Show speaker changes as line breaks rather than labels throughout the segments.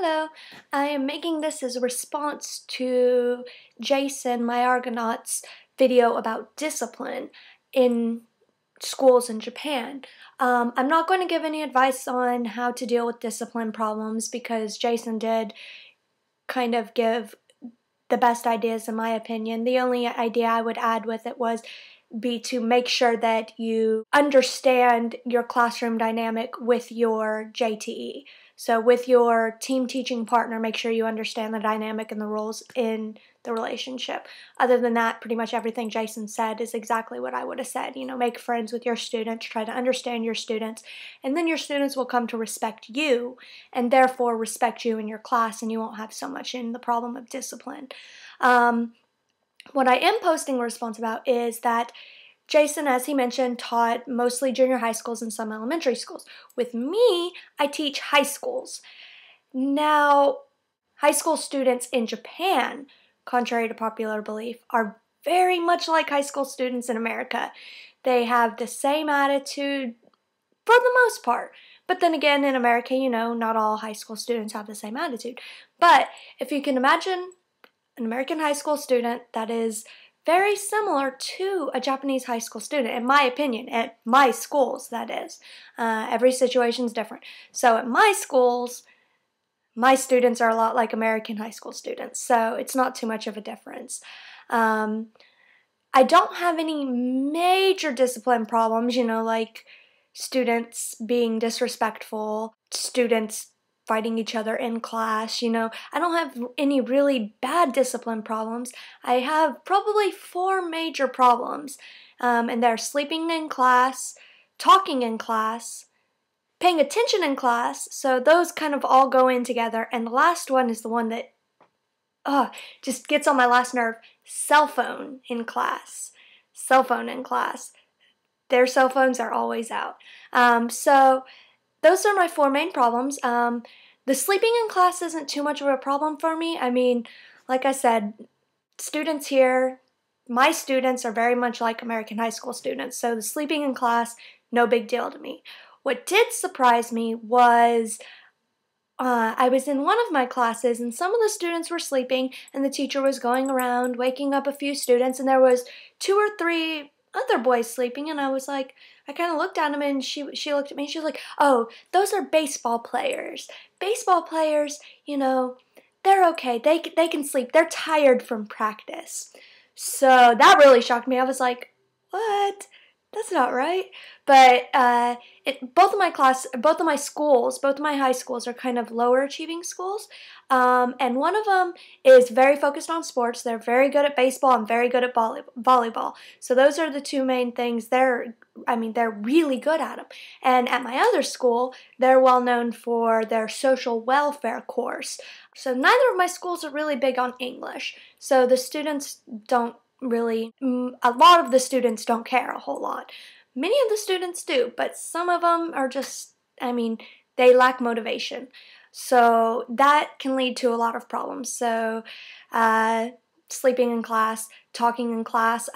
Hello, I am making this as a response to Jason, myargonauts' video about discipline in schools in Japan. I'm not going to give any advice on how to deal with discipline problems because Jason did kind of give the best ideas in my opinion. The only idea I would add with it be to make sure that you understand your classroom dynamic with your JTE. So with your team teaching partner, make sure you understand the dynamic and the roles in the relationship. Other than that, pretty much everything Jason said is exactly what I would have said. You know, make friends with your students, try to understand your students, and then your students will come to respect you and therefore respect you in your class, and you won't have so much in the problem of discipline. What I am posting a response about is that Jason, as he mentioned, taught mostly junior high schools and some elementary schools. With me, I teach high schools. Now, high school students in Japan, contrary to popular belief, are very much like high school students in America. They have the same attitude for the most part. But then again, in America, you know, not all high school students have the same attitude. But if you can imagine an American high school student that is very similar to a Japanese high school student, in my opinion, at my schools, that is. Every situation is different. So at my schools, my students are a lot like American high school students, so it's not too much of a difference. I don't have any major discipline problems, you know, like students being disrespectful, students fighting each other in class, you know. I don't have any really bad discipline problems. I have probably 4 major problems, and they're sleeping in class, talking in class, paying attention in class, so those kind of all go in together, and the last one is the one that just gets on my last nerve: cell phone in class. Cell phone in class. Their cell phones are always out. So those are my 4 main problems. The sleeping in class isn't too much of a problem for me. I mean, like I said, students here, my students are very much like American high school students, so the sleeping in class, no big deal to me. What did surprise me was I was in one of my classes and some of the students were sleeping and the teacher was going around waking up a few students, and there was 2 or 3 other boys sleeping, and I was like, I kind of looked at him, and she looked at me and she was like, oh, those are baseball players. Baseball players, you know, they're okay. They can sleep. They're tired from practice. So that really shocked me. I was like, what? That's not right. But both of my high schools are kind of lower achieving schools. And one of them is very focused on sports. They're very good at baseball and very good at volleyball. So those are the 2 main things. They're really good at them. And at my other school, they're well known for their social welfare course. So neither of my schools are really big on English. So the students don't really, a lot of the students don't care a whole lot. Many of the students do, but some of them are just, they lack motivation. So that can lead to a lot of problems. So sleeping in class, talking in class.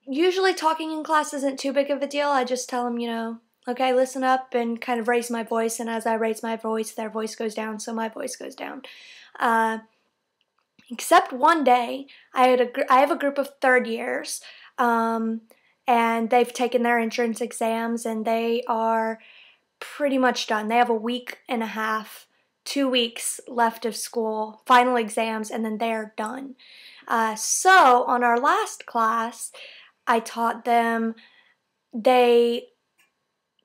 Usually talking in class isn't too big of a deal. I just tell them, you know, okay, listen up, and kind of raise my voice, and as I raise my voice, their voice goes down, so my voice goes down. Except one day, I have a group of 3rd years, and they've taken their entrance exams, and they are pretty much done. They have a week and a half, 2 weeks left of school, final exams, and then they're done. So on our last class, I taught them, they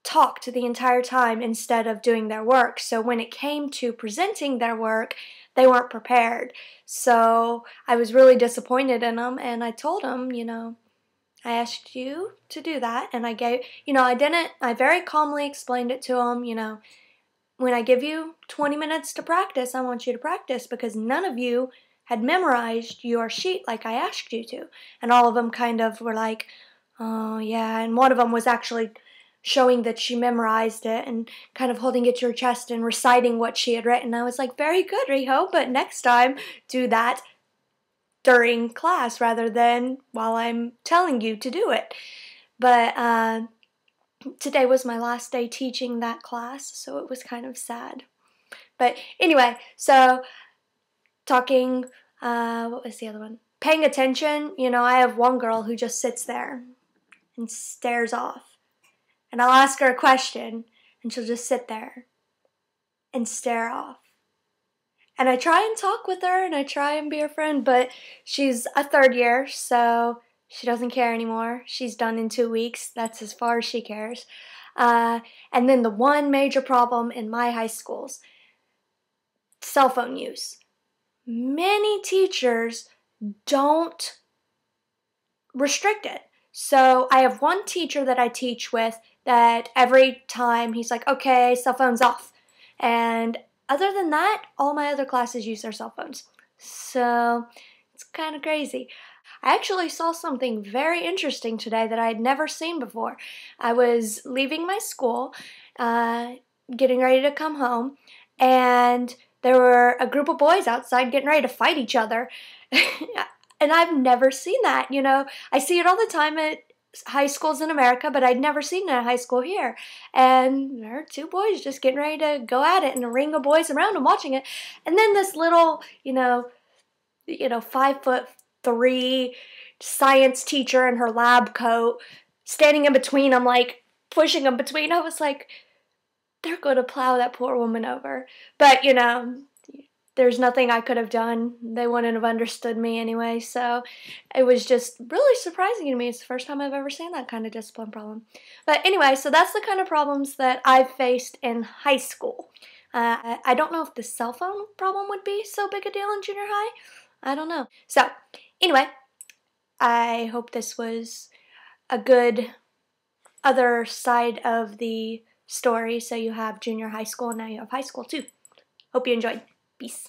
talked the entire time instead of doing their work. So when it came to presenting their work, they weren't prepared. So I was really disappointed in them, and I told them, you know, I asked you to do that, and I very calmly explained it to them, you know, when I give you 20 minutes to practice, I want you to practice because none of you had memorized your sheet like I asked you to. And all of them kind of were like, oh yeah, and one of them was actually showing that she memorized it and kind of holding it to her chest and reciting what she had written. I was like, very good, Riho, but next time do that during class rather than while I'm telling you to do it. But today was my last day teaching that class, so it was kind of sad. But anyway, so talking, what was the other one? Paying attention. You know, I have one girl who just sits there and stares off. And I'll ask her a question, and she'll just sit there and stare off. And I try and talk with her, and I try and be her friend, but she's a third year, so she doesn't care anymore. She's done in 2 weeks. That's as far as she cares. And then the one major problem in my high schools, cell phone use. Many teachers don't restrict it. So I have one teacher that I teach with that every time he's like, okay, cell phone's off. And other than that, all my other classes use their cell phones. So it's kind of crazy. I actually saw something very interesting today that I had never seen before. I was leaving my school, getting ready to come home, and there were a group of boys outside getting ready to fight each other. And I've never seen that, you know. I see it all the time at high schools in America, but I'd never seen it at high school here. And there are two boys just getting ready to go at it, and a ring of boys around them watching it. And then this little, 5'3" science teacher in her lab coat standing in between them, like pushing them between. I was like, they're going to plow that poor woman over. But, there's nothing I could have done. They wouldn't have understood me anyway. So it was just really surprising to me. It's the first time I've ever seen that kind of discipline problem. But anyway, so that's the kind of problems that I've faced in high school. I don't know if the cell phone problem would be so big a deal in junior high. I don't know. So anyway, I hope this was a good other side of the story. So you have junior high school, and now you have high school too. Hope you enjoyed. Peace.